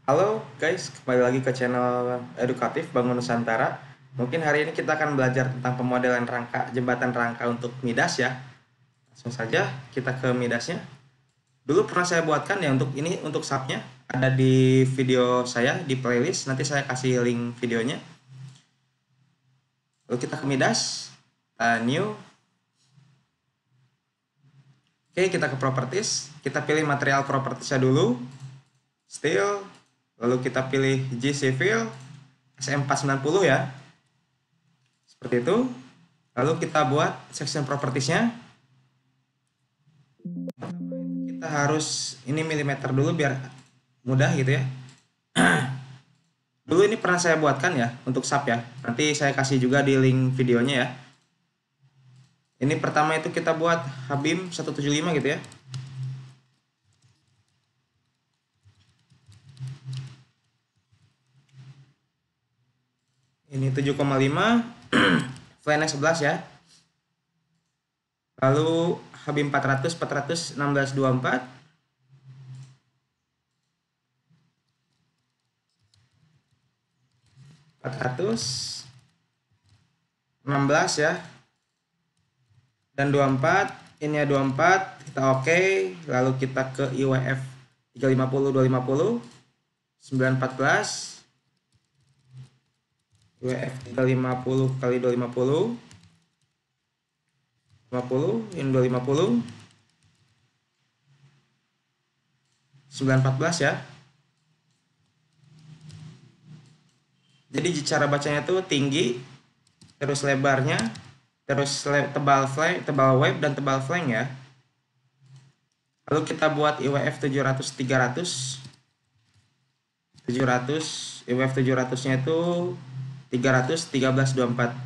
Halo guys, kembali lagi ke channel edukatif Bangun Nusantara. Mungkin hari ini kita akan belajar tentang pemodelan rangka jembatan rangka untuk Midas ya. Langsung saja kita ke Midasnya. Dulu pernah saya buatkan ya untuk ini untuk subnya ada di video saya di playlist. Nanti saya kasih link videonya. Lalu kita ke Midas, new. Oke, kita ke properties. Kita pilih material propertiesnya dulu, steel. Lalu kita pilih G Civil SM490 ya. Seperti itu. Lalu kita buat section propertiesnya. Kita harus ini milimeter dulu biar mudah gitu ya. Dulu ini pernah saya buatkan ya untuk sub ya. Nanti saya kasih juga di link videonya ya. Ini pertama itu kita buat Habim 175 gitu ya. Ini 7,5 flange 11 ya. Lalu Habim 400 416 24 416 ya, dan 24. Ini ya 24, kita oke. Lalu kita ke IWF 350 250 914, IWF 350 kali 250 50, ini 250 914 ya. Jadi cara bacanya tuh tinggi, terus lebarnya, terus tebal flank, tebal web dan tebal flank ya. Lalu kita buat IWF 700 300 700, IWF 700-nya itu 300 13 24.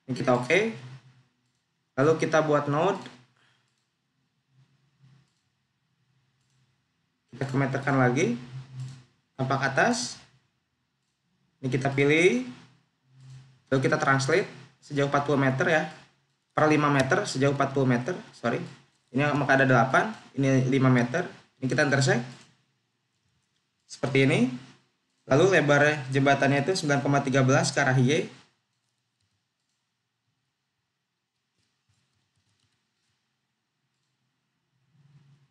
Ini kita oke. Lalu kita buat node. Kita kemeterkan lagi. Tampak atas. Ini kita pilih. Lalu kita translate sejauh 40 meter ya. Per 5 meter sejauh 40 meter. Sorry. Ini maka ada 8. Ini 5 meter. Ini kita intersect. Seperti ini. Lalu lebar jembatannya itu 9,13 ke arah Y.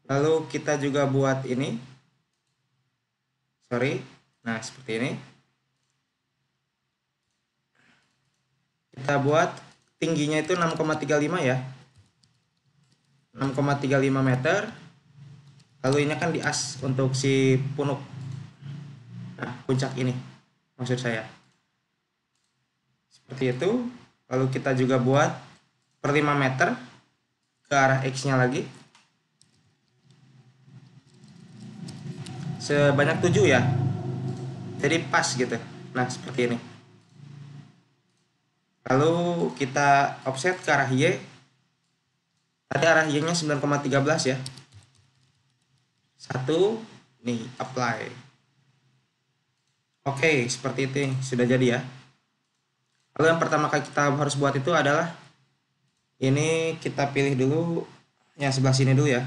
Lalu kita juga buat ini. Sorry. Nah, seperti ini. Kita buat tingginya itu 6,35 ya. 6,35 meter. Lalu ini kan di as untuk si punuk. Nah, puncak ini maksud saya. Seperti itu. Lalu kita juga buat per 5 meter ke arah X-nya lagi. Sebanyak 7 ya. Jadi pas gitu. Nah, seperti ini. Lalu kita offset ke arah Y. Tadi arah Y-nya 9,13 ya. 1 nih, apply. Oke, seperti itu sudah jadi ya. Lalu yang pertama kali kita harus buat itu adalah ini kita pilih dulu yang sebelah sini dulu ya.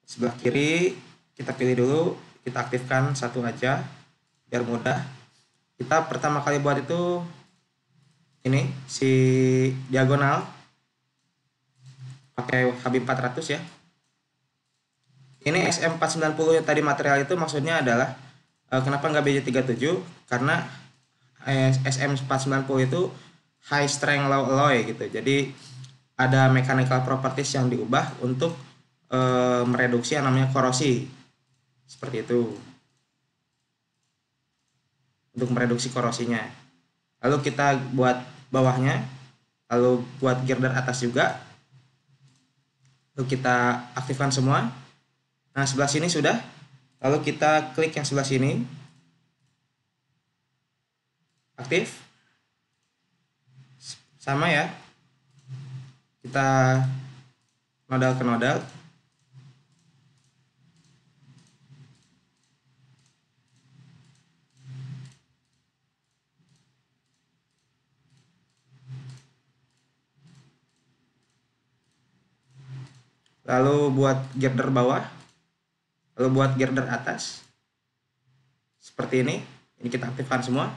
Sebelah kiri kita pilih dulu, kita aktifkan satu aja biar mudah. Kita pertama kali buat itu ini si diagonal pakai Habib 400 ya. Ini SM490 yang tadi material itu maksudnya adalah kenapa nggak BJ37? Karena SM490 itu high strength low alloy gitu. Jadi ada mechanical properties yang diubah untuk mereduksi yang namanya korosi. Seperti itu. Untuk mereduksi korosinya. Lalu kita buat bawahnya, lalu buat girder atas juga. Lalu kita aktifkan semua. Nah, sebelah sini sudah. Lalu kita klik yang sebelah sini. Aktif. Sama ya. Kita nodal ke nodal. lalu buat girder bawah, lalu buat girder atas seperti ini kita aktifkan semua.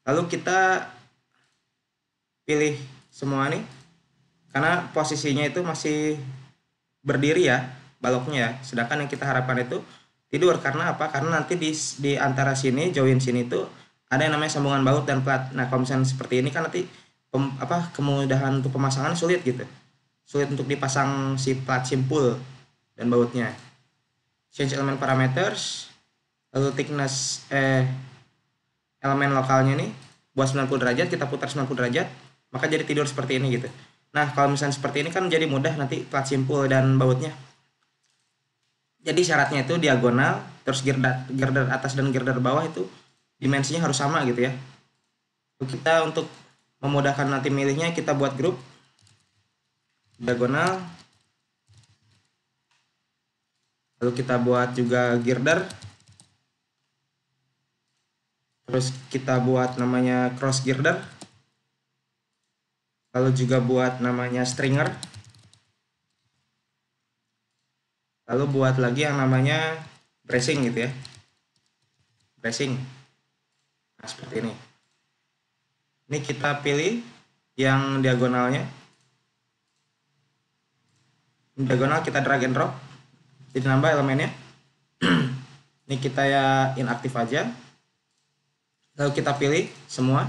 Lalu kita pilih semua nih, karena posisinya itu masih berdiri ya baloknya ya, sedangkan yang kita harapkan itu tidur. Karena apa? Karena nanti di antara sini, join sini itu ada yang namanya sambungan baut dan plat. Nah kalau misalnya seperti ini kan nanti kemudahan untuk pemasangan sulit gitu, sulit untuk dipasang si plat simpul dan bautnya. Change element parameters, lalu thickness elemen lokalnya nih buat 90 derajat, kita putar 90 derajat, maka jadi tidur seperti ini gitu. Nah kalau misalnya seperti ini kan jadi mudah nanti plat simpul dan bautnya. Jadi syaratnya itu diagonal, terus girder atas dan girder bawah itu dimensinya harus sama gitu ya. Kita untuk memudahkan nanti milihnya, kita buat grup diagonal, lalu kita buat juga girder, terus kita buat namanya cross girder, lalu juga buat namanya stringer, lalu buat lagi yang namanya bracing gitu ya, bracing. Nah seperti ini. Ini kita pilih yang diagonalnya, diagonal kita drag and drop, jadi nambah elemennya. Ini kita ya inaktif aja, lalu kita pilih semua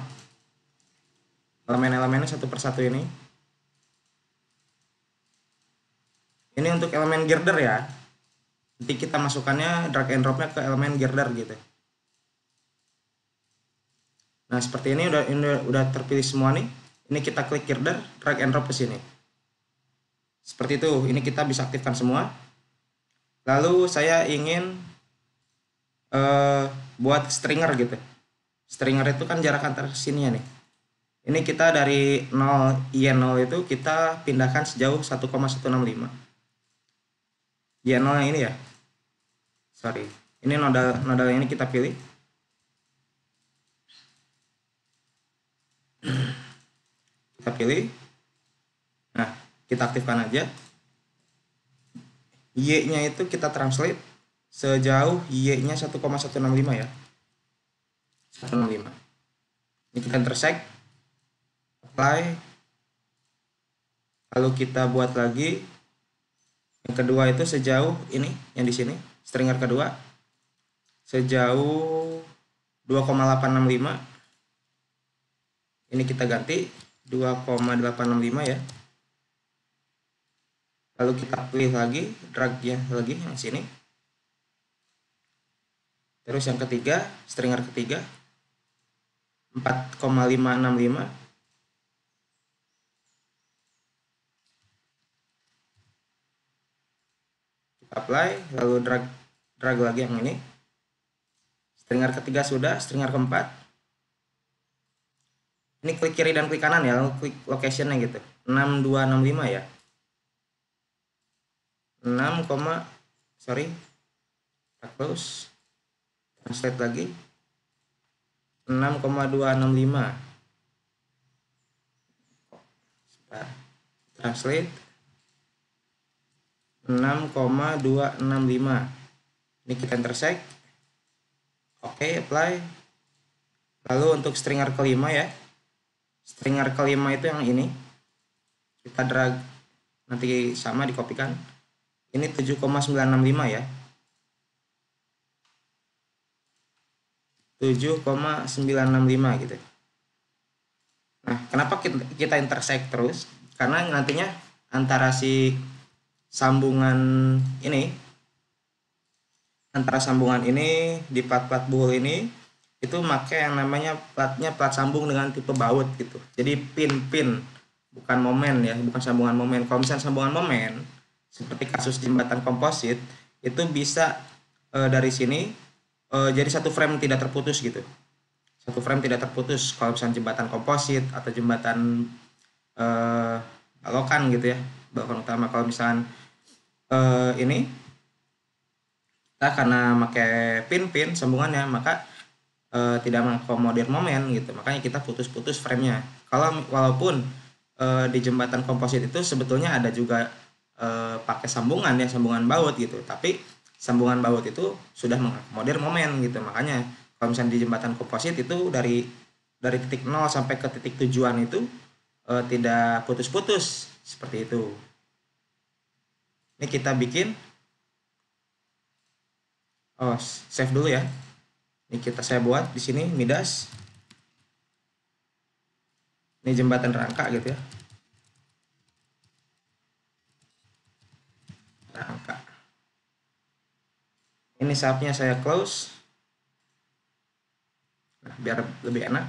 elemen-elemennya satu persatu ini. Ini untuk elemen girder ya, nanti kita masukkannya drag and dropnya ke elemen girder gitu. Nah seperti ini udah terpilih semua nih. Ini kita klik girder, drag and drop ke sini. Seperti itu. Ini kita bisa aktifkan semua. Lalu saya ingin buat stringer gitu. Stringer itu kan jarak antar sini ya nih. Ini kita dari 0 IN0 itu kita pindahkan sejauh 1,165. IN0 yang ini ya. Sorry. Ini nodal ini kita pilih. Kita pilih. Nah, kita aktifkan aja. Y-nya itu kita translate sejauh Y-nya 1,165 ya. 165. Ini kita intersect, apply. Lalu kita buat lagi yang kedua itu sejauh ini, yang di sini, stringer kedua sejauh 2,865. Ini kita ganti 2,865 ya. Lalu kita pilih lagi, drag-nya lagi yang sini. Terus yang ketiga, stringer ketiga 4,565. Kita apply, lalu drag lagi yang ini. Stringer ketiga sudah, stringer keempat. Ini klik kiri dan klik kanan ya, lalu klik locationnya gitu. 6265 ya. 6, sorry. Close. Translate lagi. 6,265. Translate 6,265. Ini kita intersect. Oke, apply. Lalu untuk stringer kelima ya. Stringer kelima itu yang ini. Kita drag, nanti sama dikopikan. Ini 7,965 ya. 7,965 gitu. Nah, kenapa kita intersect terus? Karena nantinya antara si sambungan ini, antara sambungan ini di plat-plat bull ini itu pakai yang namanya plat sambung dengan tipe baut gitu. Jadi pin bukan momen ya, bukan sambungan momen. Kalau misalnya sambungan momen seperti kasus jembatan komposit itu bisa dari sini jadi satu frame tidak terputus gitu. Satu frame tidak terputus kalau misalnya jembatan komposit atau jembatan balokan gitu ya, balokan utama. Kalau misalnya ini kita karena pakai pin sambungannya, maka tidak mengakomodir momen gitu, makanya kita putus-putus framenya. Walaupun di jembatan komposit itu sebetulnya ada juga pakai sambungan ya, sambungan baut gitu, tapi sambungan baut itu sudah mengakomodir momen gitu. Makanya kalau misalnya di jembatan komposit itu dari titik 0 sampai ke titik tujuan itu tidak putus-putus seperti itu. Ini kita bikin, save dulu ya. Ini saya buat di sini Midas. Ini jembatan rangka gitu ya. Rangka. Ini sapnya saya close. Nah, biar lebih enak.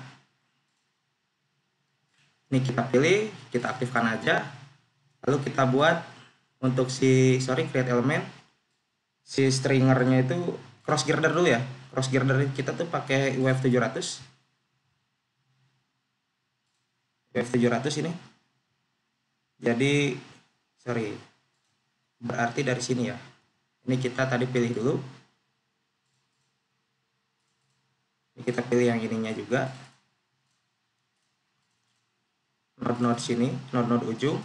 Ini kita pilih, kita aktifkan aja. Lalu kita buat untuk create element. Si stringernya itu cross girder dulu ya. Cross girder kita tuh pakai UF 700. UF 700 ini. Jadi berarti dari sini ya. Ini kita tadi pilih dulu. Ini kita pilih yang ininya juga. Node-node sini, node-node ujung.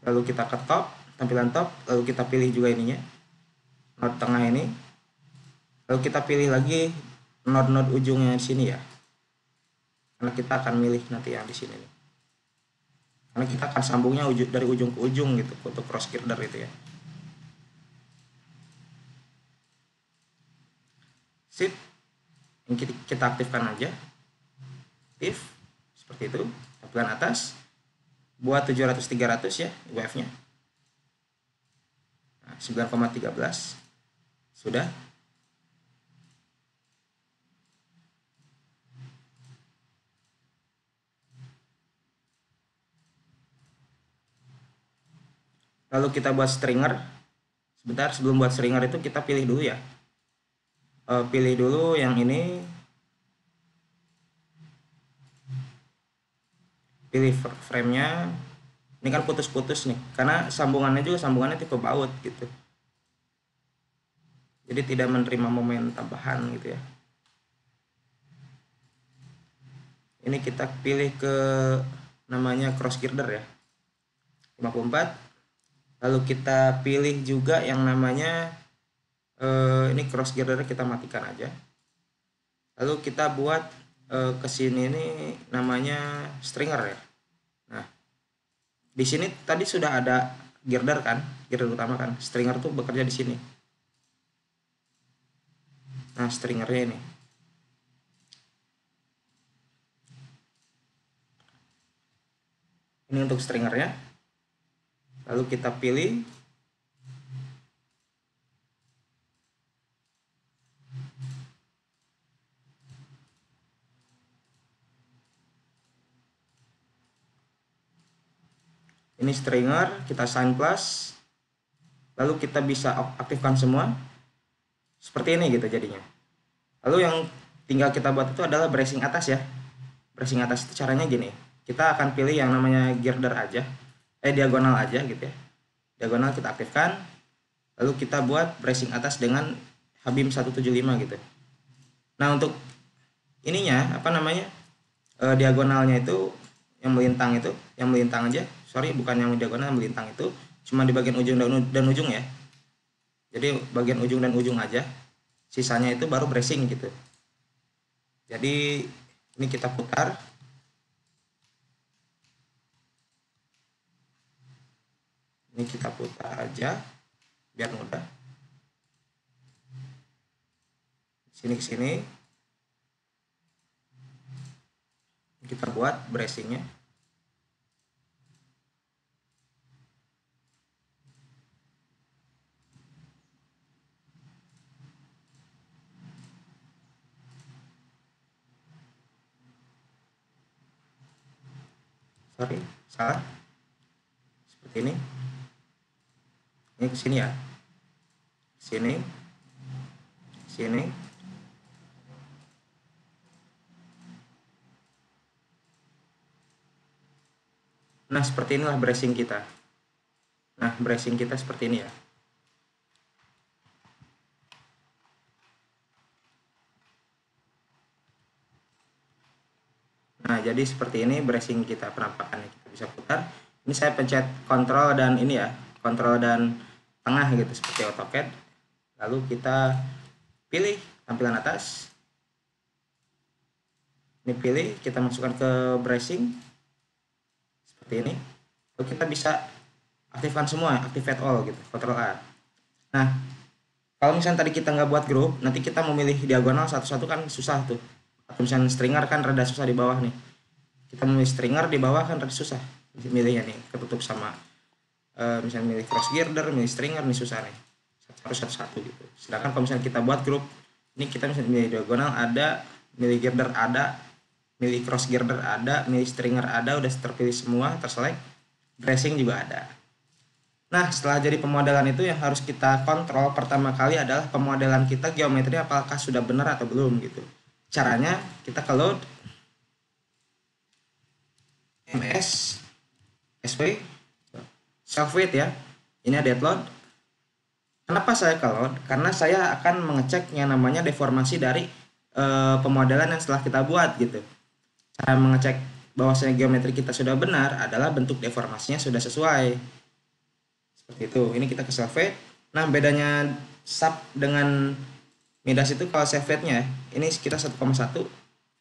Lalu kita ke top, tampilan top, lalu kita pilih juga ininya. Node tengah ini. Lalu kita pilih lagi node-node ujungnya di sini ya. Karena kita akan milih nanti yang di sini nih. Karena kita akan sambungnya dari ujung ke ujung gitu untuk cross girder itu ya. Sip. Ini kita aktifkan aja. If seperti itu, tampilan atas buat 700-300 ya UF-nya. Nah, 9,13 sudah. Lalu kita buat stringer. Sebentar, sebelum buat stringer itu kita pilih dulu ya. Pilih dulu yang ini. Pilih frame-nya. Ini kan putus-putus nih, karena sambungannya tipe baut gitu. Jadi tidak menerima momen tambahan gitu ya. Ini kita pilih ke namanya cross girder ya. 54. Lalu kita pilih juga yang namanya ini cross girder kita matikan aja. Lalu kita buat ke sini ini namanya stringer ya. Nah, di sini tadi sudah ada girder kan, girder utama kan. Stringer tuh bekerja di sini. Nah, stringernya ini. Ini untuk stringernya. Lalu kita pilih ini stringer, kita assign plus, lalu kita bisa aktifkan semua seperti ini gitu jadinya. Lalu yang tinggal kita buat itu adalah bracing atas ya. Bracing atas itu caranya gini, kita akan pilih yang namanya girder aja, diagonal aja gitu ya. Diagonal kita aktifkan, lalu kita buat bracing atas dengan Habim 175 gitu. Nah, untuk ininya apa namanya, diagonalnya itu yang melintang aja, bukan yang diagonal, yang melintang itu cuma di bagian ujung dan ujung ya. Jadi bagian ujung dan ujung aja, sisanya itu baru bracing gitu. Jadi ini kita putar. Ini kita putar aja biar mudah. Sini ke sini. Kita buat bracingnya. Salah. Seperti ini. Ini ke sini ya. Sini. Sini. Nah, seperti inilah bracing kita. Nah, bracing kita seperti ini ya. Nah, jadi seperti ini bracing kita, penampakannya kita bisa putar. Ini saya pencet kontrol dan ini ya, kontrol dan tengah gitu seperti AutoCAD. Lalu kita pilih tampilan atas. Ini pilih, kita masukkan ke bracing seperti ini. Lalu kita bisa aktifkan semua, activate all gitu, Ctrl A. Nah, kalau misalnya tadi kita nggak buat grup, nanti kita memilih diagonal satu-satu kan susah tuh. Atau misalnya stringer kan rada susah di bawah nih. Kita memilih stringer di bawah kan rada susah milihnya nih, ketutup sama misalnya milih cross girder, milih stringer nih susah nih. Harus satu-satu gitu. Sedangkan kalau misalnya kita buat grup, ini kita misalnya milih diagonal ada, milih girder ada, milih cross girder ada, milih stringer ada, udah terpilih semua, terselect. Bracing juga ada. Nah, setelah jadi pemodelan itu yang harus kita kontrol pertama kali adalah pemodelan kita geometri apakah sudah benar atau belum gitu. Caranya kita ke load MS SW self weight ya. Ini ada load. Kenapa saya ke load? Karena saya akan mengecek yang namanya deformasi dari pemodelan yang setelah kita buat gitu. Cara mengecek bahwasanya geometri kita sudah benar adalah bentuk deformasinya sudah sesuai. Seperti itu. Ini kita ke self weight. Nah, bedanya sub dengan Midas itu kalau self weight-nya ini kita 1,1.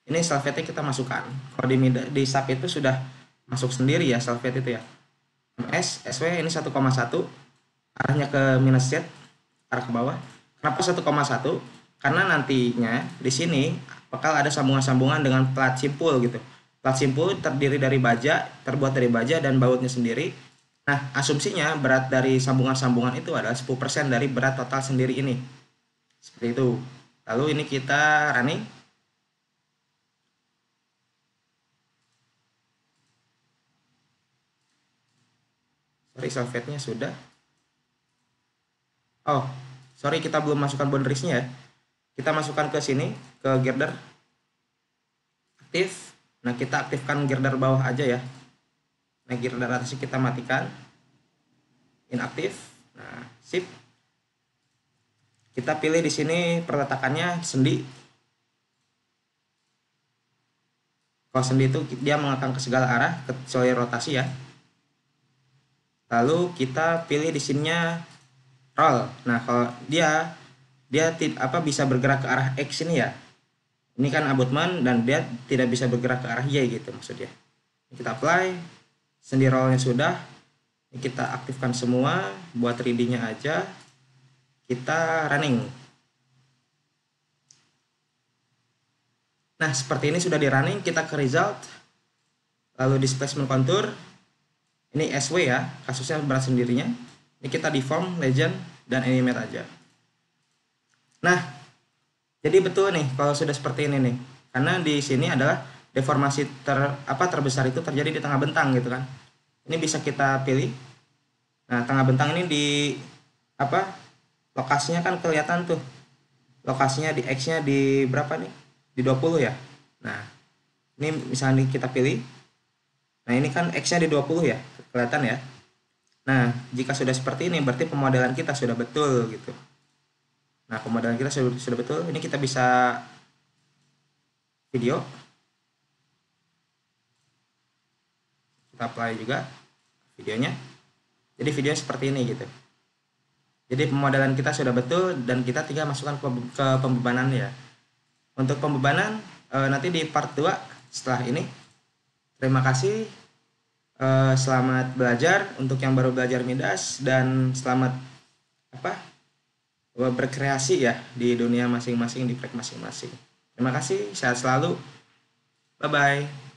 Ini self weight-nya kita masukkan. Kalau di sub itu sudah masuk sendiri ya self weight itu ya. MS SW ini 1,1. Arahnya ke minus Z, arah ke bawah. Kenapa 1,1? Karena nantinya di sini bakal ada sambungan-sambungan dengan plat simpul gitu. Plat simpul terdiri dari baja, terbuat dari baja dan bautnya sendiri. Nah, asumsinya berat dari sambungan-sambungan itu adalah 10% dari berat total sendiri ini. Seperti itu. Lalu ini kita running. Sorry, self-weight-nya sudah. Oh, sorry kita belum masukkan boundariesnya ya. Kita masukkan ke sini, ke girder. Aktif. Nah, kita aktifkan girder bawah aja ya. Nah, girder atasnya kita matikan. Inaktif. Nah, sip. Kita pilih di sini perletakannya sendi. Kalau sendi itu dia mengekang ke segala arah kecuali rotasi ya. Lalu kita pilih di sininya roll. Nah, kalau dia bisa bergerak ke arah X ini ya. Ini kan abutment dan dia tidak bisa bergerak ke arah Y gitu maksudnya. Kita apply. Sendi rollnya sudah. Ini kita aktifkan semua, buat 3D-nya aja. Kita running. Nah, seperti ini sudah di running, kita ke result. Lalu displacement contour. Ini SW ya, kasusnya berat sendirinya. Ini kita deform, legend, dan animate aja. Nah, jadi betul nih kalau sudah seperti ini nih. Karena di sini adalah deformasi terbesar itu terjadi di tengah bentang gitu kan. Ini bisa kita pilih. Nah, tengah bentang ini di lokasinya kan kelihatan tuh. Lokasinya di X-nya di berapa nih? Di 20 ya. Nah, ini misalnya kita pilih. Nah, ini kan X-nya di 20 ya. Kelihatan ya. Nah, jika sudah seperti ini berarti pemodelan kita sudah betul gitu. Nah, pemodelan kita sudah betul. Ini kita bisa video. Kita apply juga videonya. Jadi videonya seperti ini gitu. Jadi pemodelan kita sudah betul dan kita tinggal masukkan ke pembebanan ya. Untuk pembebanan nanti di part 2 setelah ini. Terima kasih. Selamat belajar untuk yang baru belajar Midas dan selamat berkreasi ya di dunia masing-masing, di proyek masing-masing. Terima kasih, sehat selalu. Bye bye.